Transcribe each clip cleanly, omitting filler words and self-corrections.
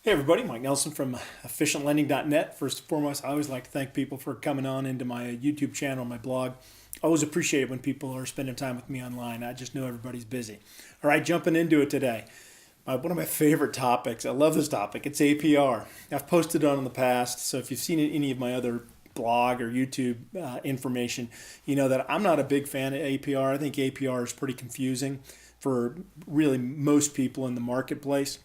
Hey everybody, Mike Nelson from efficientlending.net. First and foremost, I always like to thank people for coming on into my YouTube channel, my blog. I always appreciate it when people are spending time with me online. I just know everybody's busy. All right, jumping into it today. One of my favorite topics, I love this topic, it's APR. I've posted it on in the past, so if you've seen any of my other blog or YouTube information, you know that I'm not a big fan of APR. I think APR is pretty confusing for really most people in the marketplace.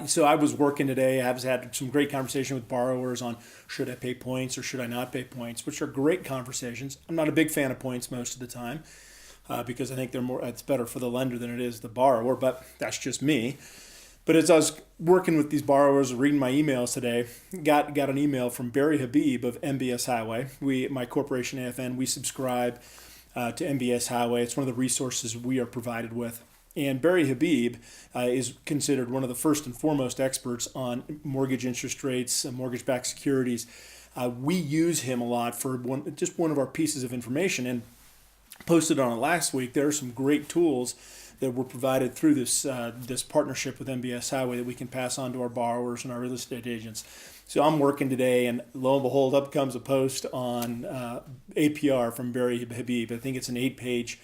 So I was working today. I have had some great conversation with borrowers on should I pay points or should I not pay points, which are great conversations. I'm not a big fan of points most of the time because I think it's better for the lender than it is the borrower, but that's just me. But as I was working with these borrowers, reading my emails today, got an email from Barry Habib of MBS Highway. My corporation AFN, we subscribe to MBS Highway. It's one of the resources we are provided with. And Barry Habib is considered one of the first and foremost experts on mortgage interest rates, mortgage-backed securities. We use him a lot for just one of our pieces of information, and posted on it last week. There are some great tools that were provided through this partnership with MBS Highway that we can pass on to our borrowers and our real estate agents. So I'm working today, and lo and behold, up comes a post on APR from Barry Habib. I think it's an 8-page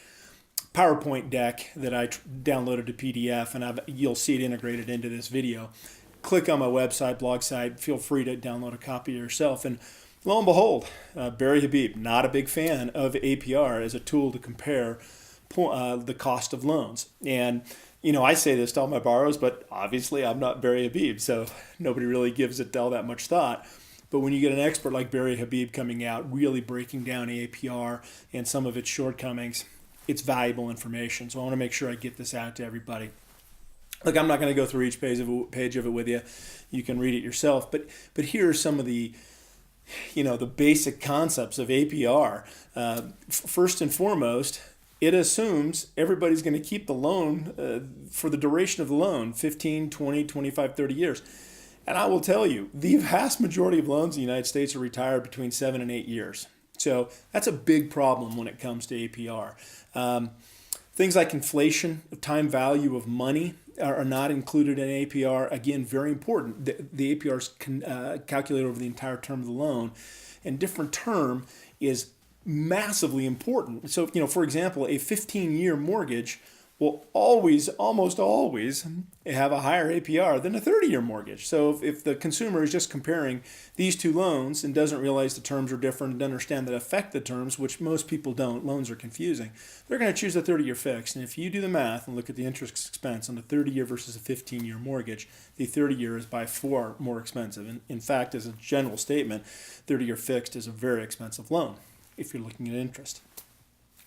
PowerPoint deck that I downloaded to PDF, and you'll see it integrated into this video. Click on my website, blog site. Feel free to download a copy yourself. And lo and behold, Barry Habib, not a big fan of APR as a tool to compare the cost of loans. And I say this to all my borrowers, but obviously I'm not Barry Habib, so nobody really gives it all that much thought. But when you get an expert like Barry Habib coming out, really breaking down APR and some of its shortcomings, it's valuable information. So I want to make sure I get this out to everybody. Look, I'm not going to go through each page of it with you. You can read it yourself. But here are some of the basic concepts of APR. First and foremost, it assumes everybody's going to keep the loan for the duration of the loan, 15, 20, 25, 30 years. And I will tell you, the vast majority of loans in the United States are retired between 7 and 8 years. So that's a big problem when it comes to APR. Things like inflation, time value of money are not included in APR. Again, very important. The APR is calculated over the entire term of the loan, and different term is massively important. So, for example, a 15-year mortgage will almost always have a higher APR than a 30-year mortgage. So if the consumer is just comparing these two loans and doesn't realize the terms are different and understand that affect the terms, which most people don't, loans are confusing, they're going to choose the 30-year fixed. And if you do the math and look at the interest expense on a 30-year versus a 15-year mortgage, the 30-year is by far more expensive. And in fact, as a general statement, 30-year fixed is a very expensive loan if you're looking at interest.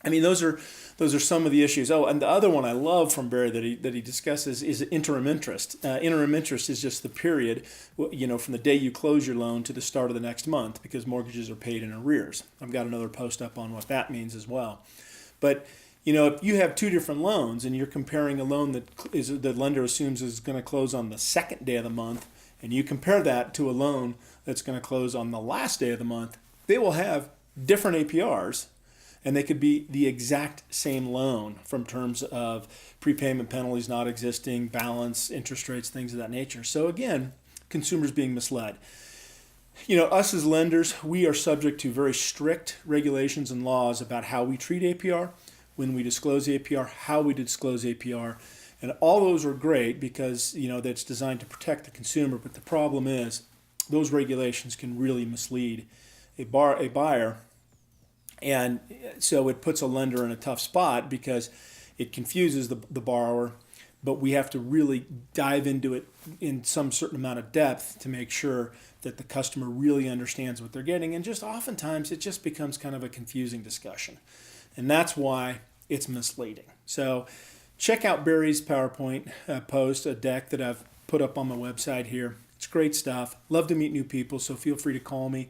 I mean, those are some of the issues. Oh, and the other one I love from Barry that he discusses is interim interest. Interim interest is just the period, from the day you close your loan to the start of the next month, because mortgages are paid in arrears. I've got another post up on what that means as well. But if you have two different loans and you're comparing a loan that the lender assumes is going to close on the second day of the month, and you compare that to a loan that's going to close on the last day of the month, they will have different APRs. And they could be the exact same loan from terms of prepayment penalties not existing, balance, interest rates, things of that nature. So again, consumers being misled. Us as lenders, we are subject to very strict regulations and laws about how we treat APR, when we disclose APR, how we disclose APR. And all those are great because, that's designed to protect the consumer. But the problem is those regulations can really mislead a buyer. And so it puts a lender in a tough spot because it confuses the borrower, but we have to really dive into it in some certain amount of depth to make sure that the customer really understands what they're getting. And just oftentimes it just becomes kind of a confusing discussion. And that's why it's misleading. So check out Barry's PowerPoint post, a deck that I've put up on my website here. It's great stuff. Love to meet new people, so feel free to call me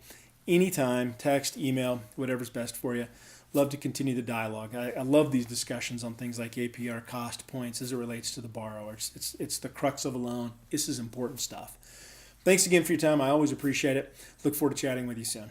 anytime, text, email, whatever's best for you. Love to continue the dialogue. I love these discussions on things like APR, cost, points as it relates to the borrower. It's the crux of a loan. This is important stuff. Thanks again for your time. I always appreciate it. Look forward to chatting with you soon.